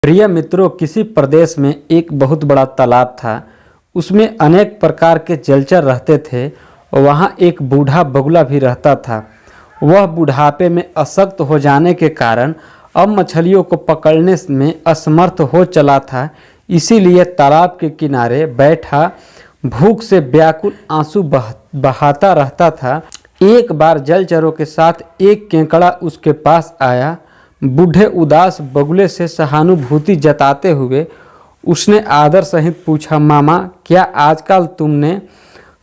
प्रिय मित्रों, किसी प्रदेश में एक बहुत बड़ा तालाब था। उसमें अनेक प्रकार के जलचर रहते थे। वहाँ एक बूढ़ा बगुला भी रहता था। वह बुढ़ापे में अशक्त हो जाने के कारण अब मछलियों को पकड़ने में असमर्थ हो चला था। इसीलिए तालाब के किनारे बैठा भूख से व्याकुल आंसू बहाता रहता था। एक बार जलचरों के साथ एक केकड़ा उसके पास आया। बूढ़े उदास बगुले से सहानुभूति जताते हुए उसने आदर सहित पूछा, मामा, क्या आजकल तुमने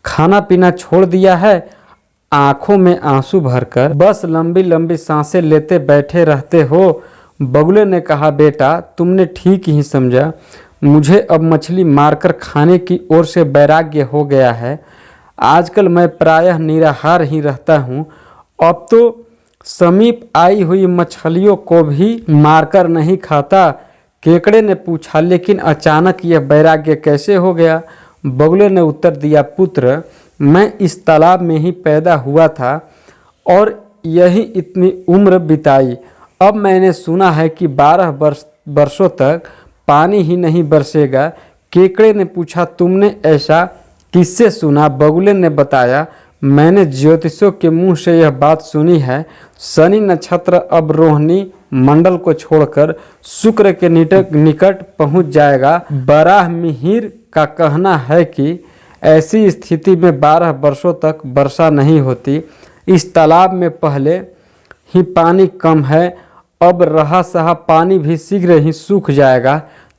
खाना पीना छोड़ दिया है? आंखों में आंसू भरकर बस लंबी लंबी सांसें लेते बैठे रहते हो। बगुले ने कहा, बेटा, तुमने ठीक ही समझा। मुझे अब मछली मारकर खाने की ओर से वैराग्य हो गया है। आजकल मैं प्रायः निराहार ही रहता हूँ। अब तो समीप आई हुई मछलियों को भी मारकर नहीं खाता। केकड़े ने पूछा, लेकिन अचानक यह वैराग्य कैसे हो गया? बगुले ने उत्तर दिया, पुत्र, मैं इस तालाब में ही पैदा हुआ था और यही इतनी उम्र बिताई। अब मैंने सुना है कि 12 वर्षों तक पानी ही नहीं बरसेगा। केकड़े ने पूछा, तुमने ऐसा किससे सुना? बगुले ने बताया, मैंने ज्योतिषियों के मुंह से यह बात सुनी है। शनि नक्षत्र अब रोहिणी मंडल को छोड़कर शुक्र के निकट पहुंच जाएगा। बराह मिहिर का कहना है कि ऐसी स्थिति में 12 वर्षों तक वर्षा नहीं होती। इस तालाब में पहले ही पानी कम है, अब रहा सहा पानी भी शीघ्र ही सूख जाएगा।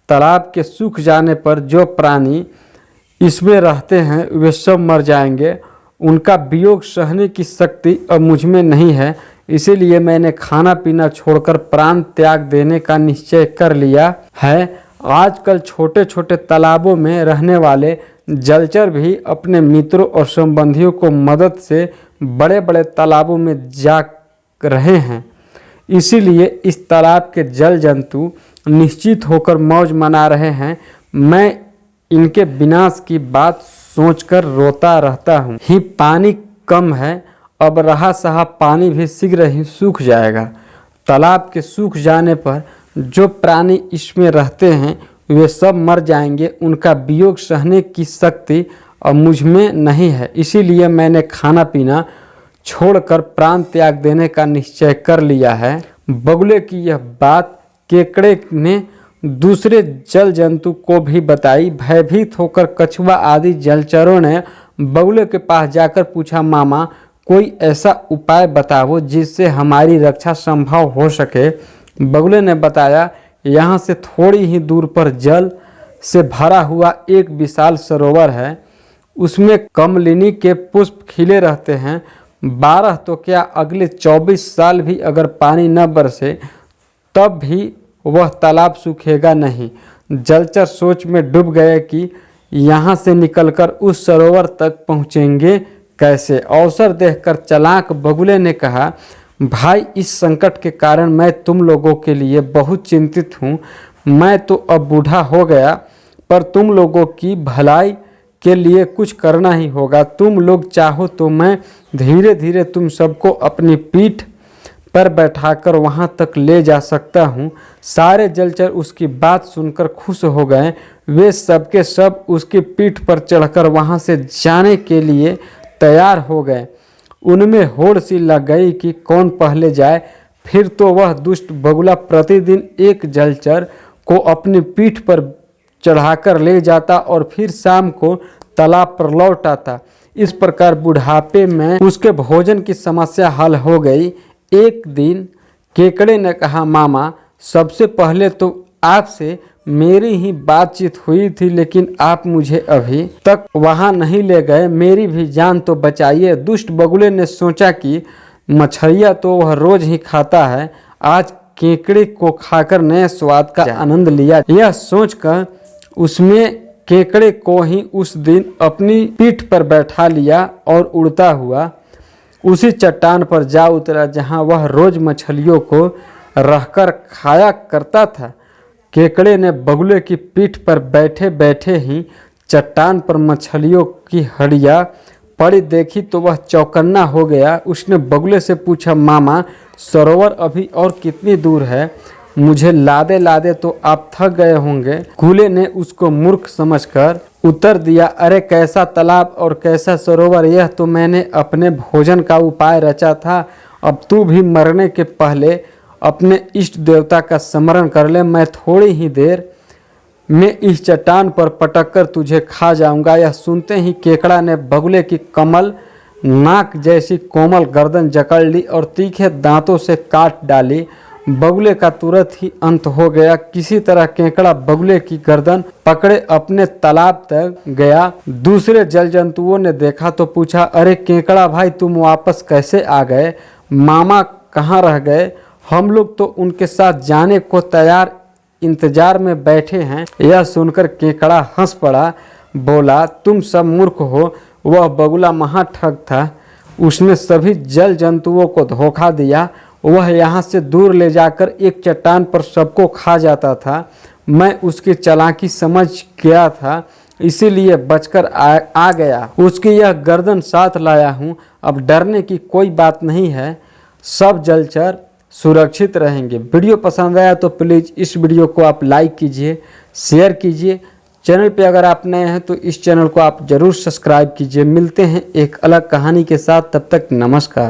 तालाब के सूख जाने पर जो प्राणी इसमें रहते हैं वे सब मर जाएंगे। उनका वियोग सहने की शक्ति अब मुझ में नहीं है। इसीलिए मैंने खाना पीना छोड़कर प्राण त्याग देने का निश्चय कर लिया है। आजकल छोटे छोटे तालाबों में रहने वाले जलचर भी अपने मित्रों और संबंधियों को मदद से बड़े बड़े तालाबों में जा रहे हैं। इसीलिए इस तालाब के जल जंतु निश्चित होकर मौज मना रहे हैं। मैं इनके विनाश की बात सोचकर रोता रहता हूँ। ही पानी कम है, अब रहा सहा पानी भी शीघ्र ही सूख जाएगा। तालाब के सूख जाने पर जो प्राणी इसमें रहते हैं वे सब मर जाएंगे। उनका वियोग सहने की शक्ति अब मुझ में नहीं है। इसीलिए मैंने खाना पीना छोड़कर प्राण त्याग देने का निश्चय कर लिया है। बगुले की यह बात केकड़े ने दूसरे जल जंतु को भी बताई। भयभीत होकर कछुआ आदि जलचरों ने बगुले के पास जाकर पूछा, मामा, कोई ऐसा उपाय बताओ जिससे हमारी रक्षा संभव हो सके। बगुले ने बताया, यहाँ से थोड़ी ही दूर पर जल से भरा हुआ एक विशाल सरोवर है। उसमें कमलिनी के पुष्प खिले रहते हैं। 12 तो क्या, अगले 24 साल भी अगर पानी न बरसे तब भी वह तालाब सूखेगा नहीं। जलचर सोच में डूब गए कि यहाँ से निकलकर उस सरोवर तक पहुँचेंगे कैसे। अवसर देखकर चालाक बगुले ने कहा, भाई, इस संकट के कारण मैं तुम लोगों के लिए बहुत चिंतित हूँ। मैं तो अब बूढ़ा हो गया, पर तुम लोगों की भलाई के लिए कुछ करना ही होगा। तुम लोग चाहो तो मैं धीरे धीरे तुम सबको अपनी पीठ पर बैठाकर वहां तक ले जा सकता हूं। सारे जलचर उसकी बात सुनकर खुश हो गए। वे सबके सब उसकी पीठ पर चढ़कर वहां से जाने के लिए तैयार हो गए। उनमें होड़ सी लग गई कि कौन पहले जाए। फिर तो वह दुष्ट बगुला प्रतिदिन एक जलचर को अपनी पीठ पर चढ़ाकर ले जाता और फिर शाम को तालाब पर लौट आता। इस प्रकार बुढ़ापे में उसके भोजन की समस्या हल हो गई। एक दिन केकड़े ने कहा, मामा, सबसे पहले तो आपसे मेरी ही बातचीत हुई थी, लेकिन आप मुझे अभी तक वहां नहीं ले गए। मेरी भी जान तो बचाइए। दुष्ट बगुले ने सोचा कि मछलियाँ तो वह रोज ही खाता है, आज केकड़े को खाकर नए स्वाद का आनंद लिया। यह सोचकर उसमें केकड़े को ही उस दिन अपनी पीठ पर बैठा लिया और उड़ता हुआ उसी चट्टान पर जा उतरा जहां वह रोज मछलियों को रहकर खाया करता था। केकड़े ने बगुले की पीठ पर बैठे बैठे ही चट्टान पर मछलियों की हड्डियां पड़ी देखी तो वह चौकन्ना हो गया। उसने बगुले से पूछा, मामा, सरोवर अभी और कितनी दूर है? मुझे लादे लादे तो आप थक गए होंगे। कूले ने उसको मूर्ख समझकर उत्तर दिया, अरे कैसा तालाब और कैसा सरोवर, यह तो मैंने अपने भोजन का उपाय रचा था। अब तू भी मरने के पहले अपने इष्ट देवता का स्मरण कर ले। मैं थोड़ी ही देर में इस चट्टान पर पटक कर तुझे खा जाऊंगा। यह सुनते ही केकड़ा ने बगुले की कमल नाक जैसी कोमल गर्दन जकड़ ली और तीखे दांतों से काट डाली। बगुले का तुरंत ही अंत हो गया। किसी तरह केकड़ा बगुले की गर्दन पकड़े अपने तालाब तक गया। दूसरे जल जंतुओं ने देखा तो पूछा, अरे केकड़ा भाई, तुम वापस कैसे आ गए? मामा कहाँ रह गए? हम लोग तो उनके साथ जाने को तैयार इंतजार में बैठे हैं। यह सुनकर केकड़ा हंस पड़ा, बोला, तुम सब मूर्ख हो। वह बगुला महाठग था। उसने सभी जल जंतुओं को धोखा दिया। वह यहाँ से दूर ले जाकर एक चट्टान पर सबको खा जाता था। मैं उसकी चालाकी समझ गया था, इसीलिए बचकर आ गया। उसकी यह गर्दन साथ लाया हूँ। अब डरने की कोई बात नहीं है। सब जलचर सुरक्षित रहेंगे। वीडियो पसंद आया तो प्लीज़ इस वीडियो को आप लाइक कीजिए, शेयर कीजिए। चैनल पे अगर आप नए हैं तो इस चैनल को आप ज़रूर सब्सक्राइब कीजिए। मिलते हैं एक अलग कहानी के साथ, तब तक नमस्कार।